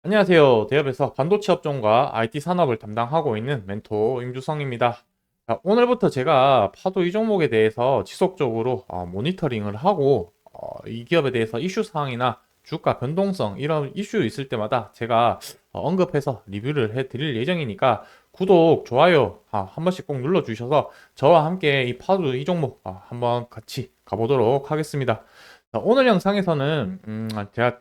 안녕하세요. 대업에서 반도체 업종과 IT 산업을 담당하고 있는 멘토 임주성입니다. 자, 오늘부터 제가 파도 이 종목에 대해서 지속적으로 모니터링을 하고 이 기업에 대해서 이슈 사항이나 주가 변동성 이런 이슈 있을 때마다 제가 언급해서 리뷰를 해드릴 예정이니까 구독, 좋아요 한 번씩 꼭 눌러주셔서 저와 함께 이 파도 이 종목 한번 같이 가보도록 하겠습니다. 자, 오늘 영상에서는 제가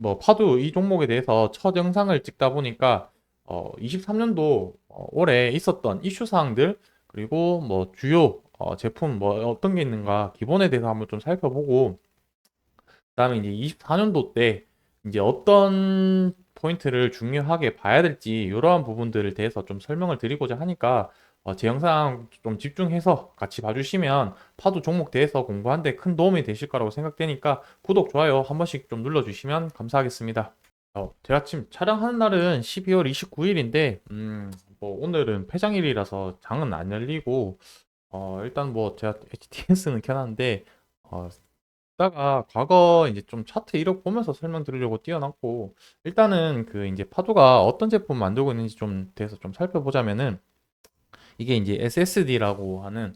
뭐 파도 이 종목에 대해서 첫 영상을 찍다 보니까 23년도 올해 있었던 이슈 사항들 그리고 뭐 주요 제품 뭐 어떤 게 있는가 기본에 대해서 한번 좀 살펴보고 그다음에 이제 24년도 때 이제 어떤 포인트를 중요하게 봐야 될지 이러한 부분들을 대해서 좀 설명을 드리고자 하니까 제 영상 좀 집중해서 같이 봐주시면 파도 종목 대해서 공부하는데 큰 도움이 되실 거라고 생각되니까 구독, 좋아요 한 번씩 좀 눌러주시면 감사하겠습니다. 제가 지금 촬영하는 날은 12월 29일인데, 뭐 오늘은 폐장일이라서 장은 안 열리고, 일단 뭐 제가 HTS는 켜놨는데, 이따가 과거 이제 좀 차트 이력 보면서 설명드리려고 띄워놨고, 일단은 그 이제 파도가 어떤 제품 만들고 있는지 좀 대해서 좀 살펴보자면은, 이게 이제 SSD라고 하는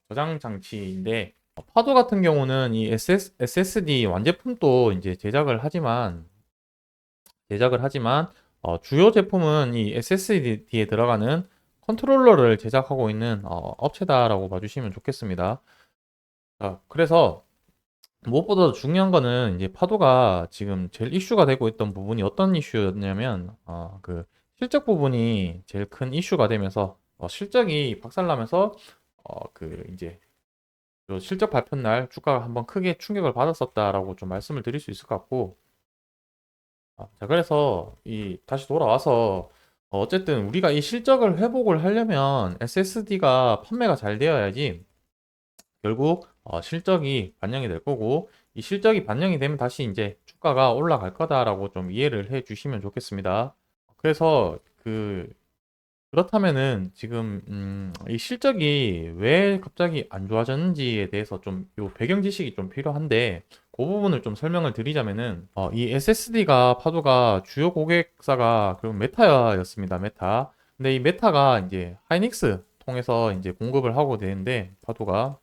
저장 장치인데, 파도 같은 경우는 이 SSD 완제품도 이제 제작을 하지만 주요 제품은 이 SSD에 들어가는 컨트롤러를 제작하고 있는 업체다라고 봐주시면 좋겠습니다. 그래서 무엇보다 중요한 거는 이제 파도가 지금 제일 이슈가 되고 있던 부분이 어떤 이슈였냐면 그 실적 부분이 제일 큰 이슈가 되면서 실적이 박살나면서 그 이제 요 실적 발표 날 주가가 한번 크게 충격을 받았었다라고 좀 말씀을 드릴 수 있을 것 같고 자, 그래서 이 다시 돌아와서 어쨌든 우리가 이 실적을 회복을 하려면 SSD가 판매가 잘 되어야지 결국 실적이 반영이 될 거고 이 실적이 반영이 되면 다시 이제 주가가 올라갈 거다라고 좀 이해를 해 주시면 좋겠습니다. 그래서 그렇다면은 지금 이 실적이 왜 갑자기 안 좋아졌는지에 대해서 좀 요 배경 지식이 좀 필요한데 그 부분을 좀 설명을 드리자면은 이 SSD가 파도가 주요 고객사가 그럼 메타였습니다. 메타. 근데 이 메타가 이제 하이닉스 통해서 이제 공급을 하고 되는데 파도가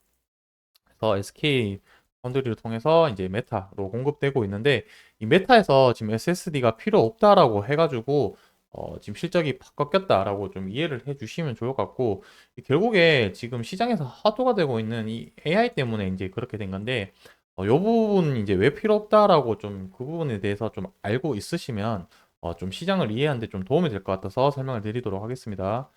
그래서 SK 파운드리를 통해서 이제 메타로 공급되고 있는데 이 메타에서 지금 SSD가 필요 없다라고 해가지고 지금 실적이 팍 꺾였다라고 좀 이해를 해주시면 좋을 것 같고 결국에 지금 시장에서 화두가 되고 있는 이 AI 때문에 이제 그렇게 된 건데 요 부분 이제 왜 필요 없다라고 좀 그 부분에 대해서 좀 알고 있으시면 좀 시장을 이해하는데 좀 도움이 될 것 같아서 설명을 드리도록 하겠습니다.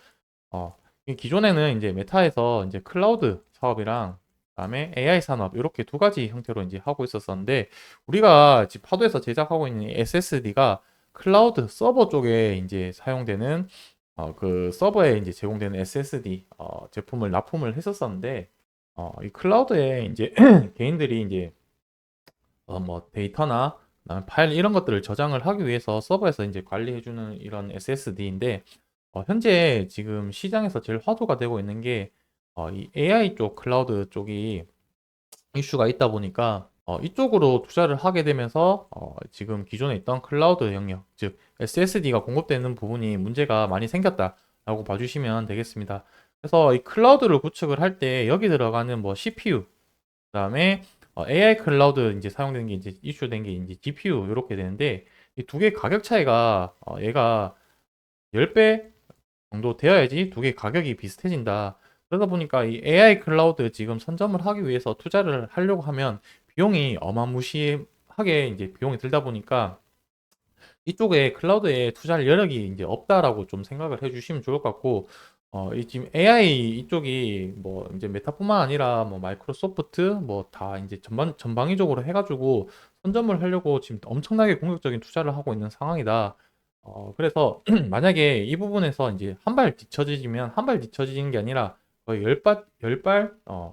이 기존에는 이제 메타에서 이제 클라우드 사업이랑 그다음에 AI 산업 이렇게 두 가지 형태로 이제 하고 있었었는데 우리가 지금 파도에서 제작하고 있는 SSD가 클라우드 서버 쪽에 이제 사용되는 그 서버에 이제 제공되는 SSD 제품을 납품을 했었었는데 이 클라우드에 이제 개인들이 이제 뭐 데이터나 그다음에 파일 이런 것들을 저장을 하기 위해서 서버에서 이제 관리해주는 이런 SSD인데 현재 지금 시장에서 제일 화두가 되고 있는 게 이 AI 쪽 클라우드 쪽이 이슈가 있다 보니까 이쪽으로 투자를 하게 되면서 지금 기존에 있던 클라우드 영역, 즉 SSD가 공급되는 부분이 문제가 많이 생겼다라고 봐주시면 되겠습니다. 그래서 이 클라우드를 구축을 할 때 여기 들어가는 뭐 CPU, 그다음에 AI 클라우드 이제 사용되는 게 이제 이슈된 게 이제 GPU 이렇게 되는데 이 두 개 가격 차이가 얘가 10배 정도 되어야지 두 개 가격이 비슷해진다. 그러다 보니까 이 AI 클라우드 지금 선점을 하기 위해서 투자를 하려고 하면 비용이 어마무시하게 이제 비용이 들다 보니까 이쪽에 클라우드에 투자할 여력이 이제 없다라고 좀 생각을 해주시면 좋을 것 같고, 이 지금 AI 이쪽이 뭐 이제 메타뿐만 아니라 뭐 마이크로소프트 뭐 다 이제 전방위적으로 해가지고 선점을 하려고 지금 엄청나게 공격적인 투자를 하고 있는 상황이다. 그래서 만약에 이 부분에서 이제 한 발 뒤처지면 한 발 뒤처지는 게 아니라 거의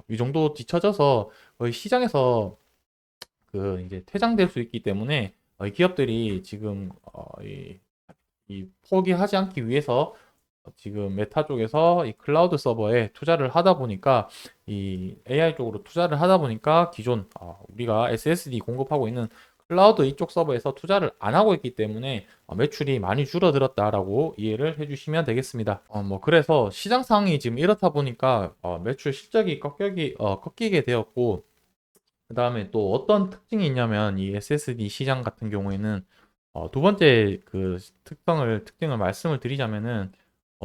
이 정도 뒤처져서 거의 시장에서 그 이제 퇴장될 수 있기 때문에 이 기업들이 지금 이 포기하지 않기 위해서 지금 메타 쪽에서 이 클라우드 서버에 투자를 하다 보니까 이 AI 쪽으로 투자를 하다 보니까 기존 우리가 SSD 공급하고 있는 클라우드 이쪽 서버에서 투자를 안 하고 있기 때문에 매출이 많이 줄어들었다라고 이해를 해주시면 되겠습니다. 뭐 그래서 시장 상황이 지금 이렇다 보니까 매출 실적이 꺾이게 되었고, 그 다음에 또 어떤 특징이 있냐면 이 SSD 시장 같은 경우에는 두 번째 그 특징을 말씀을 드리자면은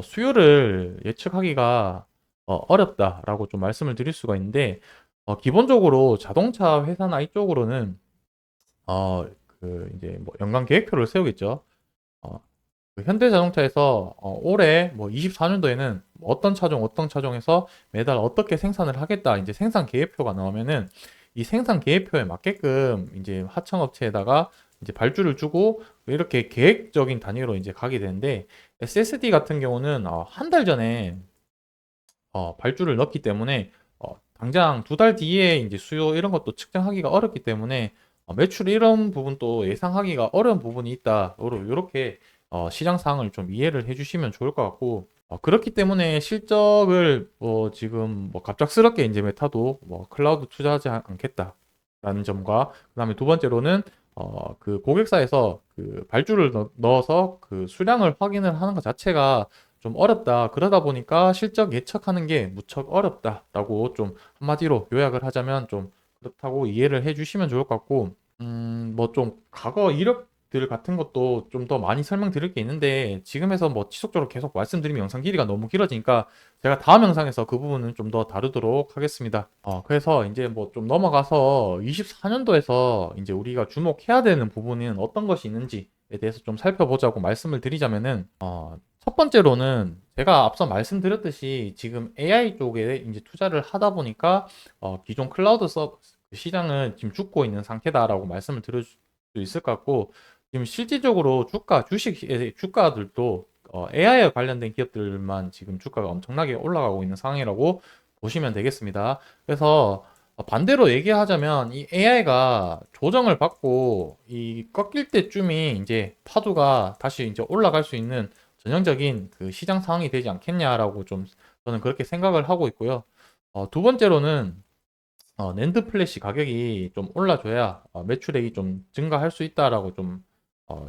수요를 예측하기가 어렵다라고 좀 말씀을 드릴 수가 있는데, 기본적으로 자동차 회사나 이쪽으로는 그 이제 뭐 연간 계획표를 세우겠죠. 어, 그 현대자동차에서 올해 뭐 24년도에는 어떤 차종에서 매달 어떻게 생산을 하겠다, 이제 생산 계획표가 나오면은 이 생산 계획표에 맞게끔 이제 하청업체에다가 이제 발주를 주고 이렇게 계획적인 단위로 이제 가게 되는데, SSD 같은 경우는 한 달 전에 발주를 넣기 때문에 당장 두 달 뒤에 이제 수요 이런 것도 측정하기가 어렵기 때문에 매출 이런 부분도 예상하기가 어려운 부분이 있다. 요렇게 시장 상황을 좀 이해를 해주시면 좋을 것 같고, 그렇기 때문에 실적을 지금 뭐 갑작스럽게 이제 메타도 뭐 클라우드 투자하지 않겠다라는 점과, 그다음에 두 번째로는 그 고객사에서 그 발주를 넣어서 그 수량을 확인을 하는 것 자체가 좀 어렵다. 그러다 보니까 실적 예측하는 게 무척 어렵다라고 좀 한마디로 요약을 하자면 좀 그렇다고 이해를 해주시면 좋을 것 같고, 뭐 좀 과거 이력들 같은 것도 좀 더 많이 설명드릴 게 있는데, 지금에서 뭐 지속적으로 계속 말씀드리면 영상 길이가 너무 길어지니까 제가 다음 영상에서 그 부분은 좀 더 다루도록 하겠습니다. 그래서 이제 뭐 좀 넘어가서 24년도에서 이제 우리가 주목해야 되는 부분은 어떤 것이 있는지에 대해서 좀 살펴보자고 말씀을 드리자면은, 첫 번째로는 제가 앞서 말씀드렸듯이 지금 AI 쪽에 이제 투자를 하다 보니까 기존 클라우드 시장은 지금 죽고 있는 상태다라고 말씀을 드릴 수 있을 것 같고, 지금 실질적으로 주가들도 AI에 관련된 기업들만 지금 주가가 엄청나게 올라가고 있는 상황이라고 보시면 되겠습니다. 그래서 반대로 얘기하자면 이 AI가 조정을 받고 이 꺾일 때쯤이 이제 파도가 다시 이제 올라갈 수 있는 전형적인 그 시장 상황이 되지 않겠냐라고 좀 저는 그렇게 생각을 하고 있고요. 두 번째로는 낸드 플래시 가격이 좀 올라줘야 매출액이 좀 증가할 수 있다라고 좀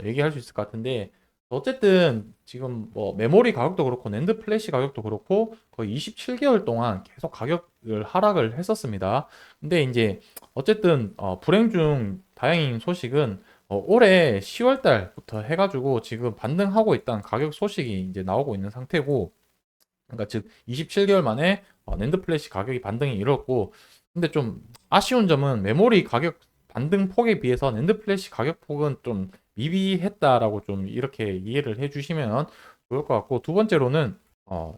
얘기할 수 있을 것 같은데, 어쨌든 지금 뭐 메모리 가격도 그렇고 낸드 플래시 가격도 그렇고 거의 27개월 동안 계속 가격을 하락을 했었습니다. 근데 이제 어쨌든 불행 중 다행인 소식은 올해 10월 달부터 해가지고 지금 반등하고 있다는 가격 소식이 이제 나오고 있는 상태고, 그러니까 즉 27개월 만에 낸드 플래시 가격이 반등이 이뤘고, 근데 좀 아쉬운 점은 메모리 가격 반등 폭에 비해서 낸드 플래시 가격 폭은 좀 미비했다라고 좀 이렇게 이해를 해주시면 좋을 것 같고, 두 번째로는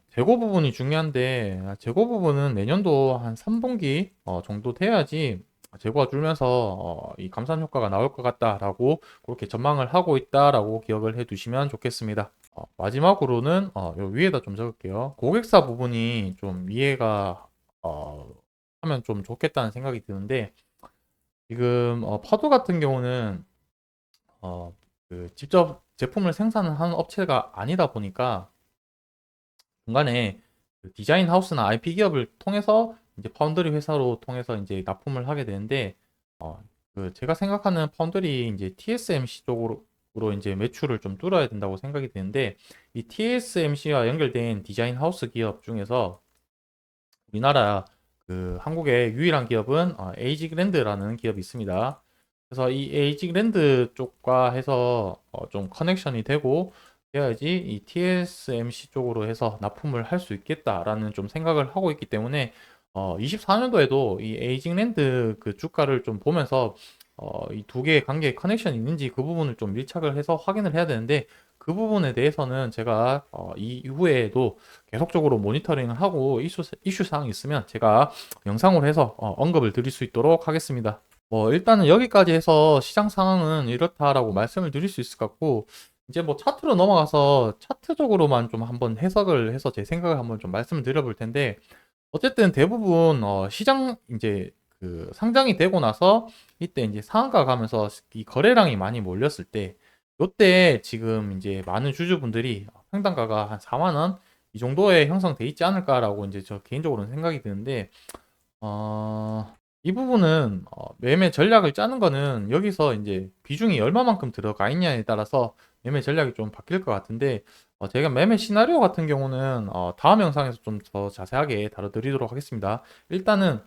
재고 부분이 중요한데, 재고 부분은 내년도 한 3분기 정도 돼야지 재고가 줄면서 이 감산 효과가 나올 것 같다라고 그렇게 전망을 하고 있다라고 기억을 해 두시면 좋겠습니다. 마지막으로는 요 위에다 좀 적을게요. 고객사 부분이 좀 이해가 하면 좀 좋겠다는 생각이 드는데, 지금 파도 같은 경우는 그 직접 제품을 생산하는 업체가 아니다 보니까 중간에 그 디자인 하우스나 IP 기업을 통해서 이제 파운드리 회사로 통해서 이제 납품을 하게 되는데, 그 제가 생각하는 파운드리 이제 TSMC 쪽으로 이제 매출을 좀 뚫어야 된다고 생각이 되는데, 이 TSMC와 연결된 디자인 하우스 기업 중에서 우리나라 그 한국의 유일한 기업은 에이지그랜드라는 기업이 있습니다. 그래서 이 에이지그랜드 쪽과 해서 좀 커넥션이 되고 해야지 이 TSMC 쪽으로 해서 납품을 할 수 있겠다라는 좀 생각을 하고 있기 때문에 24년도에도 이 에이징랜드 그 주가를 좀 보면서 이 두 개의 관계에 커넥션이 있는지 그 부분을 좀 밀착을 해서 확인을 해야 되는데, 그 부분에 대해서는 제가 이 이후에도 계속적으로 모니터링을 하고 이슈 사항이 있으면 제가 영상으로 해서 언급을 드릴 수 있도록 하겠습니다. 뭐 일단은 여기까지 해서 시장 상황은 이렇다라고 말씀을 드릴 수 있을 것 같고, 이제 뭐 차트로 넘어가서 차트적으로만 좀 한번 해석을 해서 제 생각을 한번 좀 말씀을 드려볼 텐데, 어쨌든 대부분 시장 이제 그 상장이 되고 나서 이때 이제 상한가 가면서 이 거래량이 많이 몰렸을 때, 요때 지금 이제 많은 주주분들이 평단가가 한 4만 원 이 정도에 형성돼 있지 않을까라고 이제 저 개인적으로는 생각이 드는데, 어 이 부분은 매매 전략을 짜는 거는 여기서 이제 비중이 얼마만큼 들어가 있냐에 따라서 매매 전략이 좀 바뀔 것 같은데 제가 매매 시나리오 같은 경우는 다음 영상에서 좀 더 자세하게 다뤄드리도록 하겠습니다. 일단은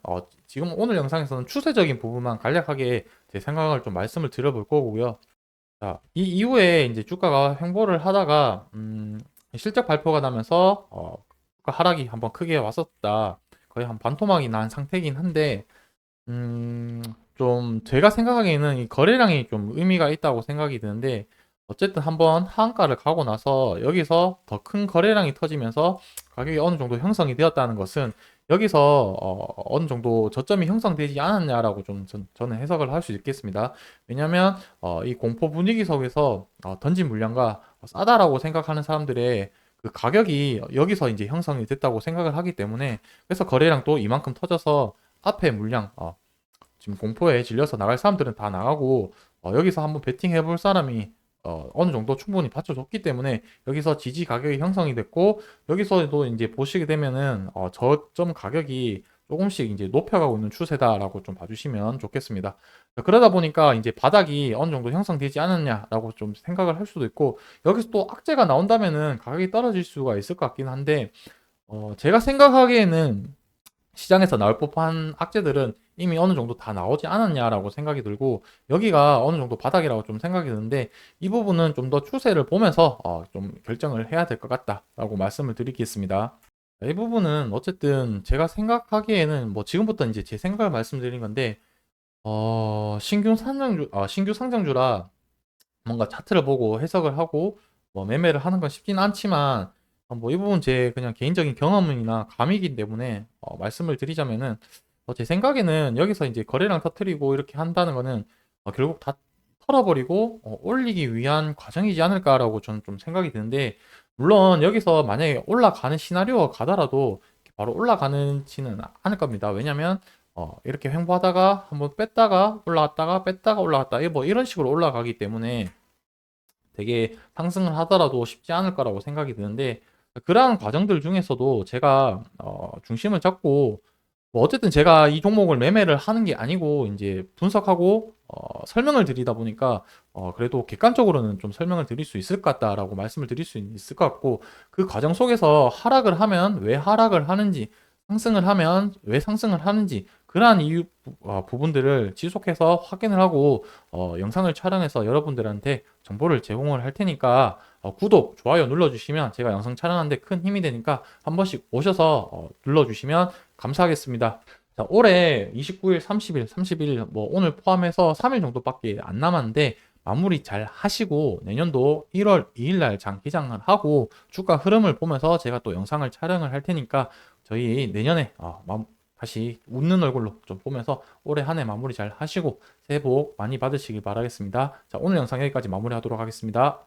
지금 오늘 영상에서는 추세적인 부분만 간략하게 제 생각을 좀 말씀을 드려볼 거고요. 자, 이 이후에 이제 주가가 횡보를 하다가 실적 발표가 나면서 주가 하락이 한번 크게 왔었다. 거의 한 반토막이 난 상태이긴 한데 음, 좀 제가 생각하기에는 이 거래량이 좀 의미가 있다고 생각이 드는데 어쨌든 한번 하한가를 가고 나서 여기서 더 큰 거래량이 터지면서 가격이 어느 정도 형성이 되었다는 것은 여기서 어느 정도 저점이 형성되지 않았냐라고 좀 저는 해석을 할 수 있겠습니다. 왜냐하면 이 공포 분위기 속에서 던진 물량과 싸다라고 생각하는 사람들의 그 가격이 여기서 이제 형성이 됐다고 생각을 하기 때문에 그래서 거래량도 이만큼 터져서 앞에 물량 지금 공포에 질려서 나갈 사람들은 다 나가고 여기서 한번 베팅해 볼 사람이 어느 정도 충분히 받쳐줬기 때문에 여기서 지지 가격이 형성이 됐고 여기서도 이제 보시게 되면은 저점 가격이 조금씩 이제 높여가고 있는 추세다라고 좀 봐주시면 좋겠습니다. 그러다 보니까 이제 바닥이 어느 정도 형성되지 않았냐라고 좀 생각을 할 수도 있고 여기서 또 악재가 나온다면은 가격이 떨어질 수가 있을 것 같긴 한데 제가 생각하기에는 시장에서 나올 법한 악재들은 이미 어느 정도 다 나오지 않았냐라고 생각이 들고 여기가 어느 정도 바닥이라고 좀 생각이 드는데 이 부분은 좀 더 추세를 보면서 좀 결정을 해야 될 것 같다라고 말씀을 드리겠습니다. 이 부분은 어쨌든 제가 생각하기에는 뭐 지금부터 이제 제 생각을 말씀드린 건데 신규 상장주라 뭔가 차트를 보고 해석을 하고 뭐 매매를 하는 건 쉽진 않지만 뭐 이 부분 제 그냥 개인적인 경험이나 감이기 때문에 말씀을 드리자면은 제 생각에는 여기서 이제 거래량 터트리고 이렇게 한다는 거는 결국 다 털어버리고 올리기 위한 과정이지 않을까라고 저는 좀 생각이 드는데 물론 여기서 만약에 올라가는 시나리오가 가더라도 바로 올라가는지는 않을 겁니다. 왜냐면 이렇게 횡보하다가 한번 뺐다가 올라갔다가 뺐다가 올라갔다 뭐 이런 식으로 올라가기 때문에 되게 상승을 하더라도 쉽지 않을 거라고 생각이 드는데 그러한 과정들 중에서도 제가 중심을 잡고 뭐 어쨌든 제가 이 종목을 매매를 하는 게 아니고 이제 분석하고 설명을 드리다 보니까 그래도 객관적으로는 좀 설명을 드릴 수 있을 것 같다라고 말씀을 드릴 수 있을 것 같고 그 과정 속에서 하락을 하면 왜 하락을 하는지 상승을 하면 왜 상승을 하는지 그러한 이유 부분들을 지속해서 확인을 하고 영상을 촬영해서 여러분들한테 정보를 제공을 할 테니까 구독, 좋아요 눌러주시면 제가 영상 촬영하는데 큰 힘이 되니까 한 번씩 오셔서 눌러주시면 감사하겠습니다. 자, 올해 29일, 30일, 31일 뭐 오늘 포함해서 3일 정도밖에 안 남았는데 마무리 잘 하시고 내년도 1월 2일 날 장 기장을 하고 주가 흐름을 보면서 제가 또 영상을 촬영을 할 테니까 저희 내년에 다시 웃는 얼굴로 좀 보면서 올해 한 해 마무리 잘 하시고 새해 복 많이 받으시길 바라겠습니다. 자, 오늘 영상 여기까지 마무리하도록 하겠습니다.